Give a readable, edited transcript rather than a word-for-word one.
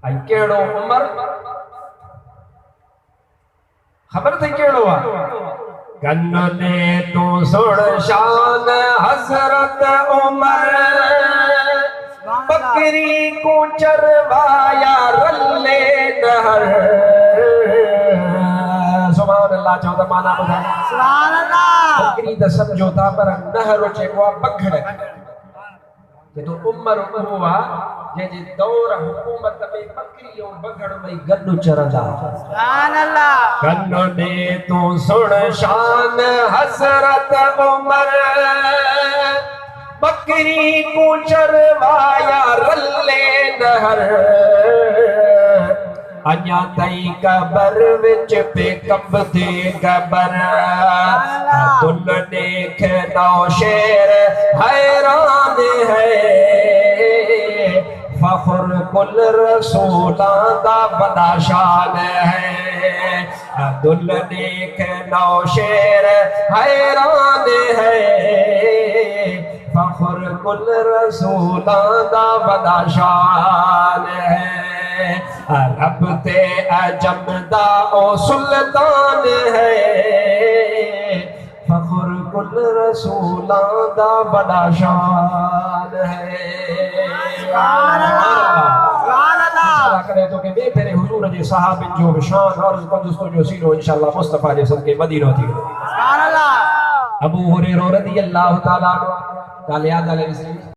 आई केड़ो उमर खबर थी केड़ो आ कन्न ने तू सुन शान हजरत उमर बकरी को चरवाया रल्ले नहर। सुभान अल्लाह चौथा माना ॿुधाए सुभान अल्लाह। बकरी त समझो था पर नहर चइबो आहे बघड़। जो उमर हुआ जंहिंजे दौर हुकूमत में बकरी और बघड़ में गॾु चरंदा। सुभान अल्लाह। कन्नो ने तू सुन शान हज़रत उमर बकरी को चरवाया रल्ले नहर। अञा ताईं कबर विच पे कब थे कबर कुल देख नौशेर हैरान है। फख्र कुल रसूलां दा बड़ा शान है। दुल देख नौशेर हैरान है। फख्र कुल रसूलां दा बड़ा शान है। रब ते अजम दा ओ सुल्तान है। फख्र कुल रसूलां दा बड़ा शान है। सुभान अल्लाह। करे तो के बे फेरे हुजूर जे सहाबन जो शान अर्ज कंदुस्तो जो सीनो इंशाअल्लाह मुस्तफा जे सदके मदीनो थी। सुभान अल्लाह। अबू हुरैरा रज़ियल्लाहु ताला अन्हु याद आले